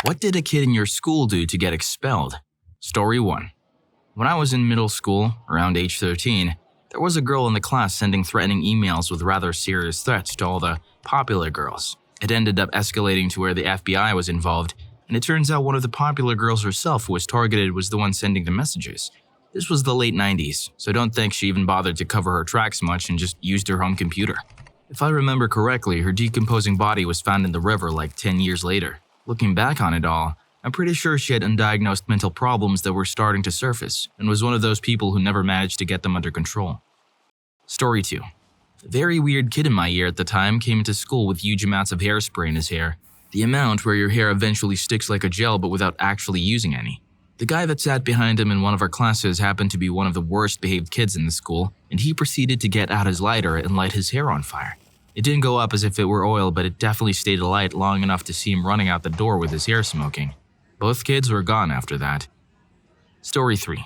What did a kid in your school do to get expelled? Story 1. When I was in middle school, around age 13, there was a girl in the class sending threatening emails with rather serious threats to all the popular girls. It ended up escalating to where the FBI was involved, and it turns out one of the popular girls herself who was targeted was the one sending the messages. This was the late 90s, so don't think she even bothered to cover her tracks much and just used her home computer. If I remember correctly, her decomposing body was found in the river like 10 years later. Looking back on it all, I'm pretty sure she had undiagnosed mental problems that were starting to surface and was one of those people who never managed to get them under control. Story 2. A very weird kid in my year at the time came into school with huge amounts of hairspray in his hair. The amount where your hair eventually sticks like a gel but without actually using any. The guy that sat behind him in one of our classes happened to be one of the worst behaved kids in the school, and he proceeded to get out his lighter and light his hair on fire. It didn't go up as if it were oil, but it definitely stayed alight long enough to see him running out the door with his hair smoking. Both kids were gone after that. Story 3.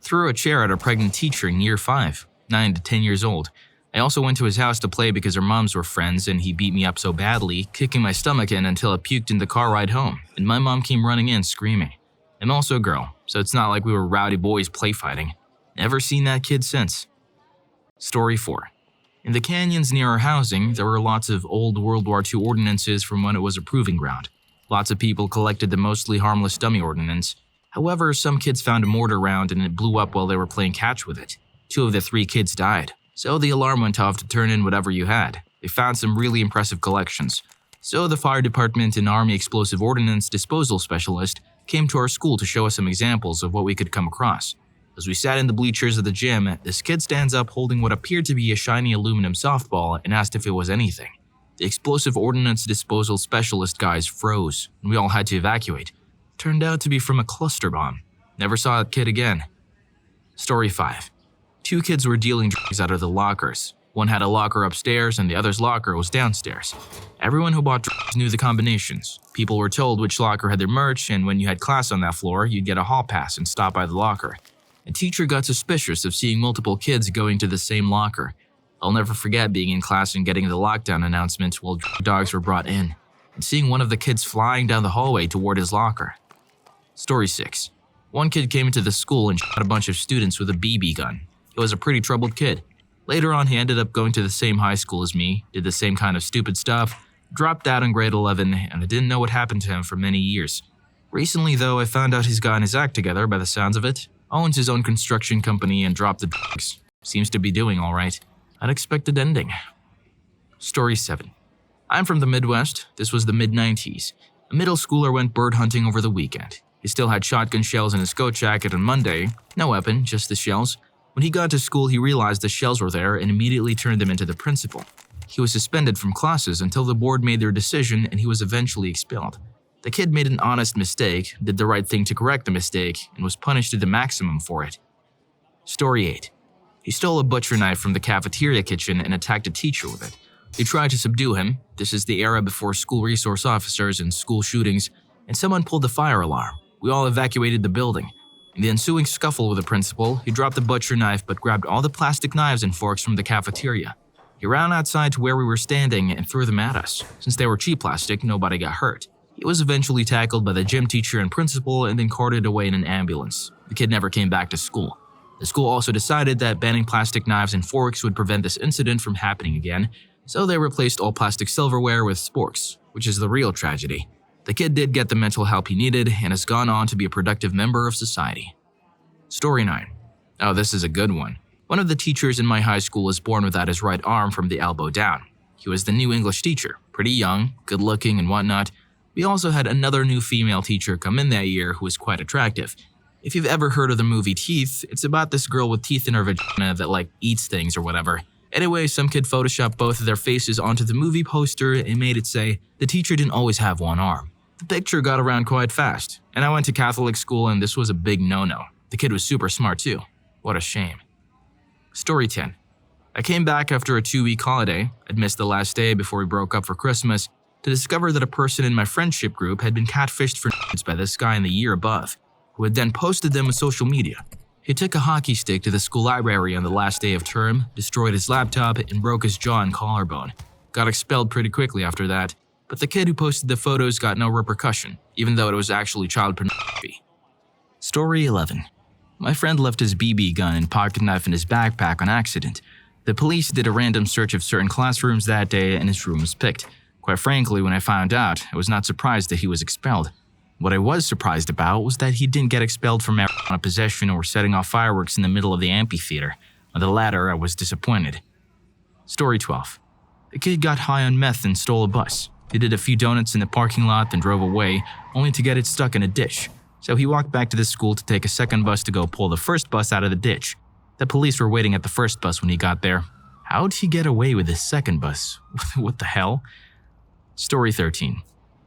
Threw a chair at a pregnant teacher in year 5, 9 to 10 years old. I also went to his house to play because our moms were friends and he beat me up so badly, kicking my stomach in until I puked in the car ride home, and my mom came running in screaming. I'm also a girl, so it's not like we were rowdy boys play fighting. Never seen that kid since. Story 4. In the canyons near our housing, there were lots of old World War II ordinances from when it was a proving ground. Lots of people collected the mostly harmless dummy ordnance. However, some kids found a mortar round and it blew up while they were playing catch with it. 2 of the 3 kids died, so the alarm went off to turn in whatever you had. They found some really impressive collections. So the fire department and Army explosive ordnance disposal specialist came to our school to show us some examples of what we could come across. As we sat in the bleachers of the gym, this kid stands up holding what appeared to be a shiny aluminum softball and asked if it was anything. The explosive ordnance disposal specialist guys froze, and we all had to evacuate. Turned out to be from a cluster bomb. Never saw that kid again. Story 5. 2 kids were dealing drugs out of the lockers. One had a locker upstairs and the other's locker was downstairs. Everyone who bought drugs knew the combinations. People were told which locker had their merch, and when you had class on that floor, you'd get a hall pass and stop by the locker. A teacher got suspicious of seeing multiple kids going to the same locker. I'll never forget being in class and getting the lockdown announcement while drug dogs were brought in, and seeing one of the kids flying down the hallway toward his locker. Story 6. One kid came into the school and shot a bunch of students with a BB gun. He was a pretty troubled kid. Later on, he ended up going to the same high school as me, did the same kind of stupid stuff, dropped out in grade 11, and I didn't know what happened to him for many years. Recently, though, I found out he's gotten his act together by the sounds of it. Owns his own construction company and dropped the drugs. Seems to be doing all right. Unexpected ending. Story 7. I'm from the Midwest. This was the mid-90s. A middle schooler went bird hunting over the weekend. He still had shotgun shells in his coat jacket on Monday. No weapon, just the shells. When he got to school, he realized the shells were there and immediately turned them into the principal. He was suspended from classes until the board made their decision and he was eventually expelled. The kid made an honest mistake, did the right thing to correct the mistake, and was punished to the maximum for it. Story 8. He stole a butcher knife from the cafeteria kitchen and attacked a teacher with it. They tried to subdue him. This is the era before school resource officers and school shootings, and someone pulled the fire alarm. We all evacuated the building. In the ensuing scuffle with the principal, he dropped the butcher knife but grabbed all the plastic knives and forks from the cafeteria. He ran outside to where we were standing and threw them at us. Since they were cheap plastic, nobody got hurt. He was eventually tackled by the gym teacher and principal and then carted away in an ambulance. The kid never came back to school. The school also decided that banning plastic knives and forks would prevent this incident from happening again, so they replaced all plastic silverware with sporks, which is the real tragedy. The kid did get the mental help he needed and has gone on to be a productive member of society. Story 9. Oh, this is a good one. One of the teachers in my high school was born without his right arm from the elbow down. He was the new English teacher, pretty young, good looking and whatnot. We also had another new female teacher come in that year who was quite attractive. If you've ever heard of the movie Teeth, it's about this girl with teeth in her vagina that eats things or whatever. Anyway, some kid photoshopped both of their faces onto the movie poster and made it say, the teacher didn't always have one arm. The picture got around quite fast, and I went to Catholic school and this was a big no-no. The kid was super smart too. What a shame. Story 10. I came back after a 2-week holiday. I'd missed the last day before we broke up for Christmas, to discover that a person in my friendship group had been catfished for nudes by this guy in the year above, who had then posted them on social media. He took a hockey stick to the school library on the last day of term, destroyed his laptop, and broke his jaw and collarbone. Got expelled pretty quickly after that, but the kid who posted the photos got no repercussion. even though it was actually child pornography. Story 11. My friend left his BB gun and pocket knife in his backpack on accident. The police did a random search of certain classrooms that day and his room was picked. Quite frankly, when I found out, I was not surprised that he was expelled. What I was surprised about was that he didn't get expelled for marijuana possession or setting off fireworks in the middle of the amphitheater. On the latter, I was disappointed. Story 12. A kid got high on meth and stole a bus. He did a few donuts in the parking lot then drove away, only to get it stuck in a ditch. So he walked back to the school to take a second bus to go pull the first bus out of the ditch. The police were waiting at the first bus when he got there. How'd he get away with his second bus? What the hell? Story 13.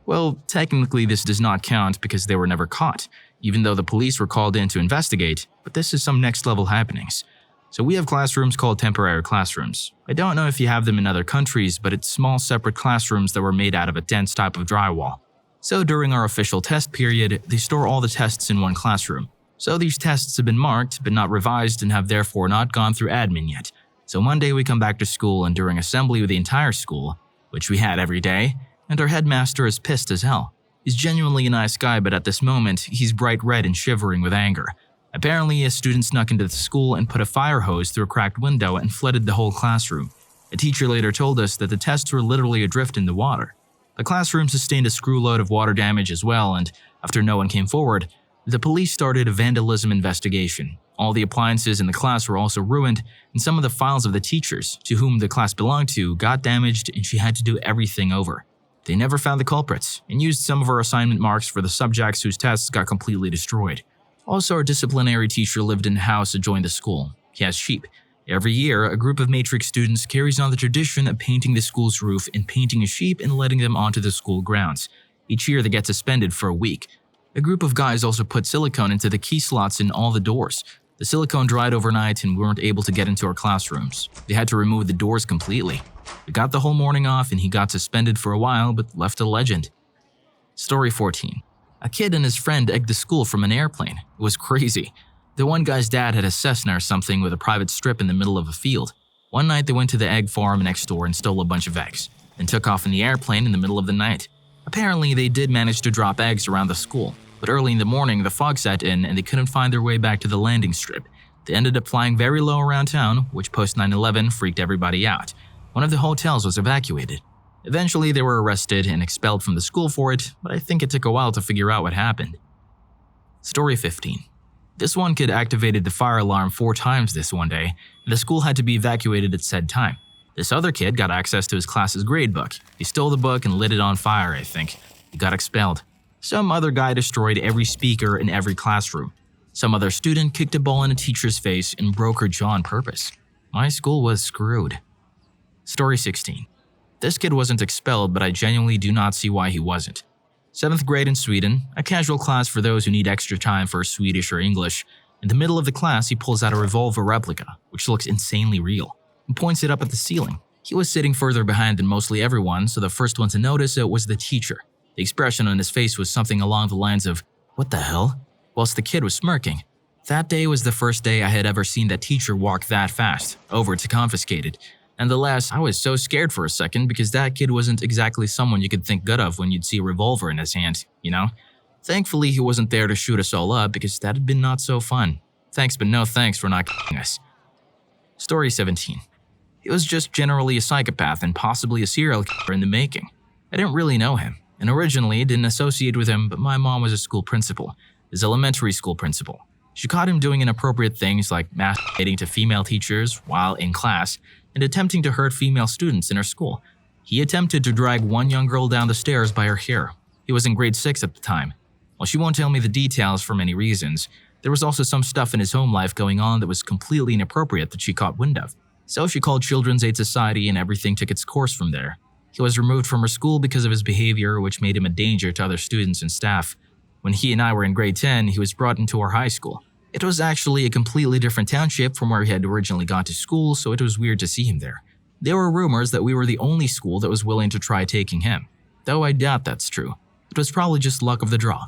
Well, technically this does not count because they were never caught, even though the police were called in to investigate, but this is some next level happenings. So we have classrooms called temporary classrooms. I don't know if you have them in other countries, but it's small separate classrooms that were made out of a dense type of drywall. So during our official test period, they store all the tests in one classroom. So these tests have been marked, but not revised and have therefore not gone through admin yet. So Monday we come back to school and during assembly with the entire school, which we had every day, and our headmaster is pissed as hell. He's genuinely a nice guy, but at this moment, he's bright red and shivering with anger. Apparently, a student snuck into the school and put a fire hose through a cracked window and flooded the whole classroom. A teacher later told us that the tests were literally adrift in the water. The classroom sustained a screw load of water damage as well, and after no one came forward, the police started a vandalism investigation. All the appliances in the class were also ruined, and some of the files of the teachers, to whom the class belonged to, got damaged and she had to do everything over. They never found the culprits, and used some of our assignment marks for the subjects whose tests got completely destroyed. Also, our disciplinary teacher lived in a house adjoining the school. He has sheep. Every year, a group of matrix students carries on the tradition of painting the school's roof and painting a sheep and letting them onto the school grounds. Each year, they get suspended for a week. A group of guys also put silicone into the key slots in all the doors. The silicone dried overnight and we weren't able to get into our classrooms. They had to remove the doors completely. We got the whole morning off and he got suspended for a while but left a legend. Story 14. A kid and his friend egged the school from an airplane. It was crazy. The one guy's dad had a Cessna or something with a private strip in the middle of a field. One night they went to the egg farm next door and stole a bunch of eggs, then took off in the airplane in the middle of the night. Apparently they did manage to drop eggs around the school, but early in the morning the fog set in and they couldn't find their way back to the landing strip. They ended up flying very low around town, which post 9/11 freaked everybody out. One of the hotels was evacuated. Eventually they were arrested and expelled from the school for it, but I think it took a while to figure out what happened. Story 15. This one kid activated the fire alarm 4 times this one day, and the school had to be evacuated at said time. This other kid got access to his class's grade book. He stole the book and lit it on fire, I think. He got expelled. Some other guy destroyed every speaker in every classroom. Some other student kicked a ball in a teacher's face and broke her jaw on purpose. My school was screwed. Story 16. This kid wasn't expelled, but I genuinely do not see why he wasn't. 7th grade in Sweden, a casual class for those who need extra time for Swedish or English. In the middle of the class, he pulls out a revolver replica, which looks insanely real, and points it up at the ceiling. He was sitting further behind than mostly everyone, so the first one to notice it was the teacher. The expression on his face was something along the lines of, "What the hell?" whilst the kid was smirking. That day was the first day I had ever seen that teacher walk that fast, over to confiscate it. Nonetheless, I was so scared for a second because that kid wasn't exactly someone you could think good of when you'd see a revolver in his hand, you know? Thankfully, he wasn't there to shoot us all up because that had been not so fun. Thanks but no thanks for not killing us. Story 17. He was just generally a psychopath and possibly a serial killer in the making. I didn't really know him, and originally didn't associate with him, but my mom was a school principal, his elementary school principal. She caught him doing inappropriate things like masturbating to female teachers while in class and attempting to hurt female students in her school. He attempted to drag one young girl down the stairs by her hair. He was in grade 6 at the time. While she won't tell me the details for many reasons, there was also some stuff in his home life going on that was completely inappropriate that she caught wind of. So she called Children's Aid Society and everything took its course from there. He was removed from her school because of his behavior, which made him a danger to other students and staff. When he and I were in grade 10, he was brought into our high school. It was actually a completely different township from where he had originally gone to school, so it was weird to see him there. There were rumors that we were the only school that was willing to try taking him, though I doubt that's true. It was probably just luck of the draw.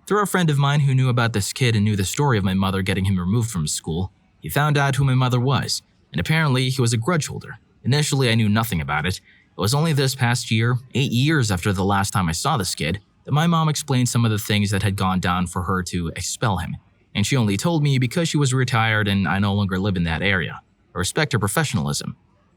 Through a friend of mine who knew about this kid and knew the story of my mother getting him removed from his school, he found out who my mother was, and apparently he was a grudge holder. Initially, I knew nothing about it. It was only this past year, 8 years after the last time I saw this kid, that my mom explained some of the things that had gone down for her to expel him, and she only told me because she was retired and I no longer live in that area. I respect her professionalism.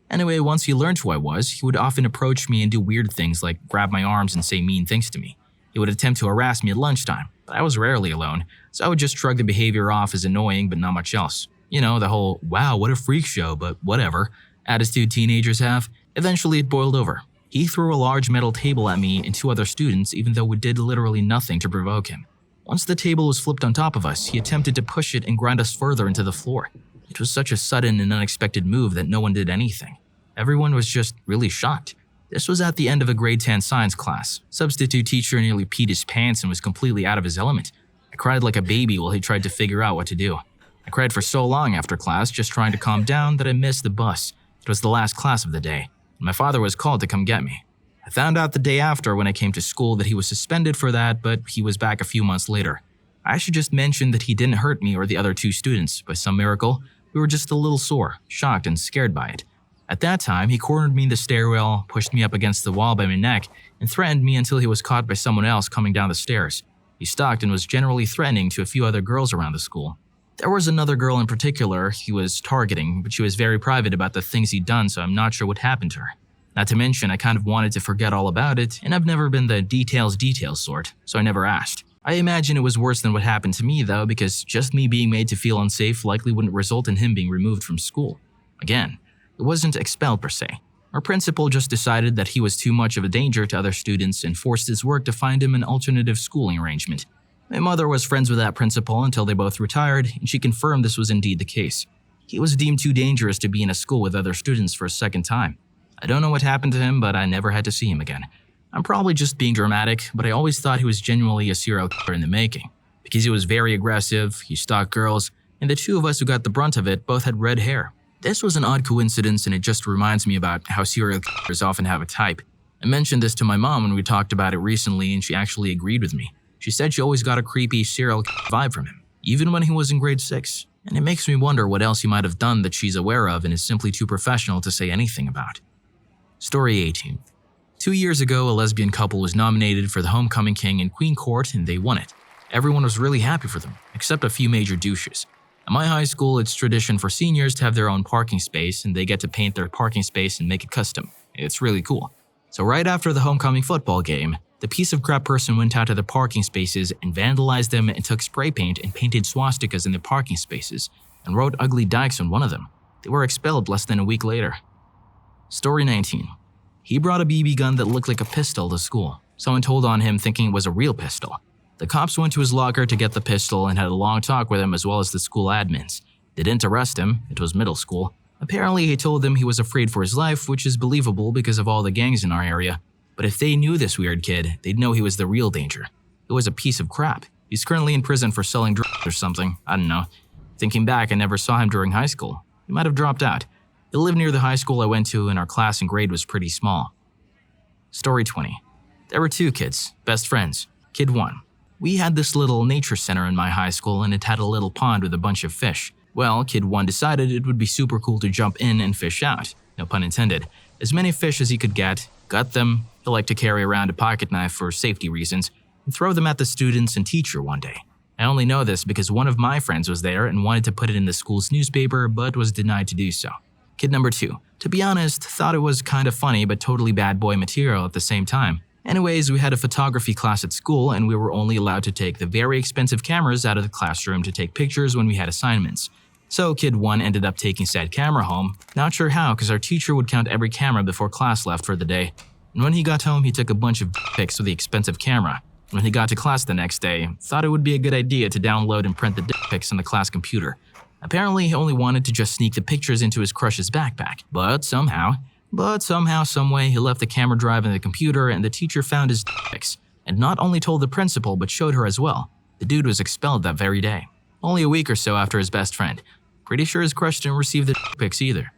Anyway, once he learned who I was, he would often approach me and do weird things like grab my arms and say mean things to me. He would attempt to harass me at lunchtime, but I was rarely alone, so I would just shrug the behavior off as annoying but not much else. You know, the whole, wow, what a freak show, but whatever, attitude teenagers have. Eventually it boiled over. He threw a large metal table at me and two other students even though we did literally nothing to provoke him. Once the table was flipped on top of us, he attempted to push it and grind us further into the floor. It was such a sudden and unexpected move that no one did anything. Everyone was just really shocked. This was at the end of a grade 10 science class. Substitute teacher nearly peed his pants and was completely out of his element. I cried like a baby while he tried to figure out what to do. I cried for so long after class just trying to calm down that I missed the bus. It was the last class of the day, and my father was called to come get me. I found out the day after when I came to school that he was suspended for that, but he was back a few months later. I should just mention that he didn't hurt me or the other two students. By some miracle, we were just a little sore, shocked, and scared by it. At that time, he cornered me in the stairwell, pushed me up against the wall by my neck, and threatened me until he was caught by someone else coming down the stairs. He stalked and was generally threatening to a few other girls around the school. There was another girl in particular he was targeting, but she was very private about the things he'd done, so I'm not sure what happened to her. Not to mention, I kind of wanted to forget all about it, and I've never been the details sort, so I never asked. I imagine it was worse than what happened to me though, because just me being made to feel unsafe likely wouldn't result in him being removed from school. Again, it wasn't expelled per se. Our principal just decided that he was too much of a danger to other students and forced his work to find him an alternative schooling arrangement. My mother was friends with that principal until they both retired, and she confirmed this was indeed the case. He was deemed too dangerous to be in a school with other students for a second time. I don't know what happened to him, but I never had to see him again. I'm probably just being dramatic, but I always thought he was genuinely a serial killer in the making. Because he was very aggressive, he stalked girls, and the two of us who got the brunt of it both had red hair. This was an odd coincidence, and it just reminds me about how serial killers often have a type. I mentioned this to my mom when we talked about it recently, and she actually agreed with me. She said she always got a creepy serial killer vibe from him, even when he was in grade 6. And it makes me wonder what else he might have done that she's aware of and is simply too professional to say anything about. Story 18. 2 years ago, a lesbian couple was nominated for the Homecoming King in Queen Court, and they won it. Everyone was really happy for them, except a few major douches. At my high school, it's tradition for seniors to have their own parking space, and they get to paint their parking space and make it custom. It's really cool. So right after the homecoming football game, the piece of crap person went out to the parking spaces and vandalized them and took spray paint and painted swastikas in the parking spaces and wrote ugly dykes on one of them. They were expelled less than a week later. Story 19. He brought a BB gun that looked like a pistol to school. Someone told on him thinking it was a real pistol. The cops went to his locker to get the pistol and had a long talk with him as well as the school admins. They didn't arrest him, it was middle school. Apparently he told them he was afraid for his life, which is believable because of all the gangs in our area. But if they knew this weird kid, they'd know he was the real danger. It was a piece of crap. He's currently in prison for selling drugs or something, I don't know. Thinking back, I never saw him during high school. He might have dropped out. He lived near the high school I went to and our class and grade was pretty small. Story 20. There were two kids, best friends. Kid 1. We had this little nature center in my high school and it had a little pond with a bunch of fish. Well, Kid 1 decided it would be super cool to jump in and fish out. No pun intended. As many fish as he could get, gut them. He liked to carry around a pocket knife for safety reasons and throw them at the students and teacher one day. I only know this because one of my friends was there and wanted to put it in the school's newspaper but was denied to do so. Kid number 2, to be honest, thought it was kind of funny but totally bad boy material at the same time. Anyways, we had a photography class at school and we were only allowed to take the very expensive cameras out of the classroom to take pictures when we had assignments. So Kid 1 ended up taking said camera home, not sure how because our teacher would count every camera before class left for the day. And when he got home, he took a bunch of pics with the expensive camera. When he got to class the next day, thought it would be a good idea to download and print the pics on the class computer. Apparently, he only wanted to just sneak the pictures into his crush's backpack, but somehow, someway, he left the camera drive in the computer and the teacher found his pics, and not only told the principal but showed her as well. The dude was expelled that very day, only a week or so after his best friend. Pretty sure his crush didn't receive the pics either.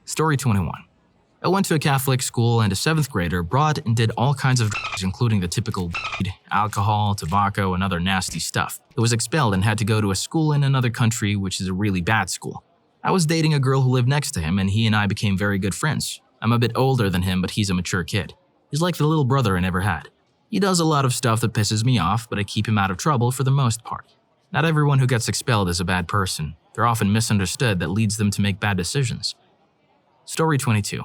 Story 21. I went to a Catholic school and a 7th grader brought and did all kinds of drugs including the typical weed, alcohol, tobacco, and other nasty stuff. He was expelled and had to go to a school in another country, which is a really bad school. I was dating a girl who lived next to him and he and I became very good friends. I'm a bit older than him, but he's a mature kid. He's like the little brother I never had. He does a lot of stuff that pisses me off, but I keep him out of trouble for the most part. Not everyone who gets expelled is a bad person. They're often misunderstood that leads them to make bad decisions. Story 22.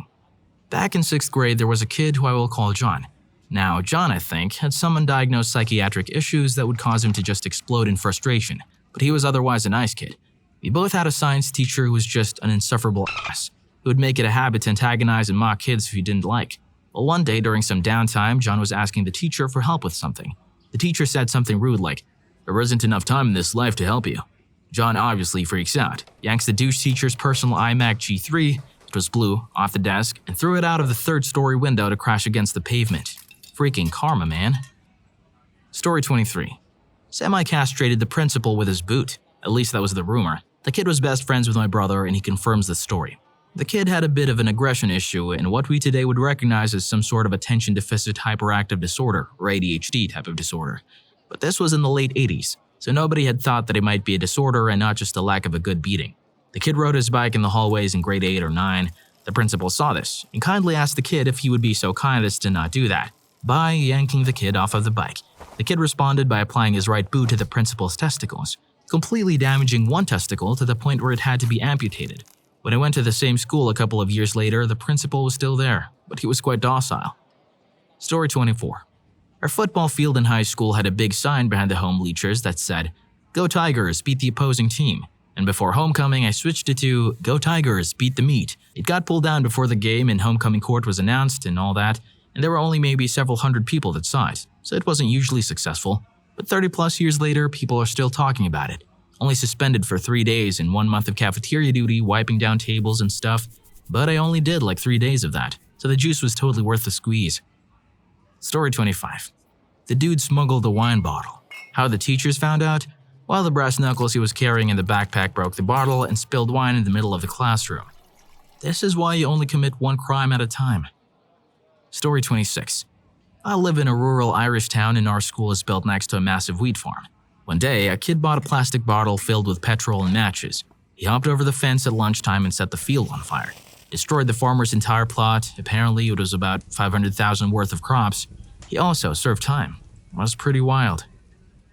Back in 6th grade, there was a kid who I will call John. Now, John, I think, had some undiagnosed psychiatric issues that would cause him to just explode in frustration, but he was otherwise a nice kid. We both had a science teacher who was just an insufferable ass, who would make it a habit to antagonize and mock kids who he didn't like. Well, one day during some downtime, John was asking the teacher for help with something. The teacher said something rude like, "There isn't enough time in this life to help you." John obviously freaks out, yanks the douche teacher's personal iMac G3, which was blue, off the desk, and threw it out of the 3rd-story window to crash against the pavement. Freaking karma, man. Story 23. Semi-castrated the principal with his boot. At least that was the rumor. The kid was best friends with my brother, and he confirms the story. The kid had a bit of an aggression issue and what we today would recognize as some sort of attention deficit hyperactive disorder, or ADHD type of disorder. But this was in the late 80s, so nobody had thought that it might be a disorder and not just a lack of a good beating. The kid rode his bike in the hallways in grade 8 or 9. The principal saw this and kindly asked the kid if he would be so kind as to not do that, by yanking the kid off of the bike. The kid responded by applying his right boot to the principal's testicles, completely damaging one testicle to the point where it had to be amputated. When I went to the same school a couple of years later, the principal was still there, but he was quite docile. Story 24. Our football field in high school had a big sign behind the home bleachers that said, "Go Tigers, beat the opposing team." And before homecoming, I switched it to, "Go Tigers, beat the meat." It got pulled down before the game and homecoming court was announced and all that, and there were only maybe several hundred people that saw it, so it wasn't hugely successful. But 30 plus years later, people are still talking about it. Only suspended for 3 days and 1 month of cafeteria duty, wiping down tables and stuff, but I only did like 3 days of that, so the juice was totally worth the squeeze. Story 25. The dude smuggled a wine bottle. How the teachers found out? Well, the brass knuckles he was carrying in the backpack broke the bottle and spilled wine in the middle of the classroom. This is why you only commit one crime at a time. Story 26. I live in a rural Irish town and our school is built next to a massive wheat farm. One day, a kid bought a plastic bottle filled with petrol and matches. He hopped over the fence at lunchtime and set the field on fire. Destroyed the farmer's entire plot. Apparently, it was about $500,000 worth of crops. He also served time. It was pretty wild.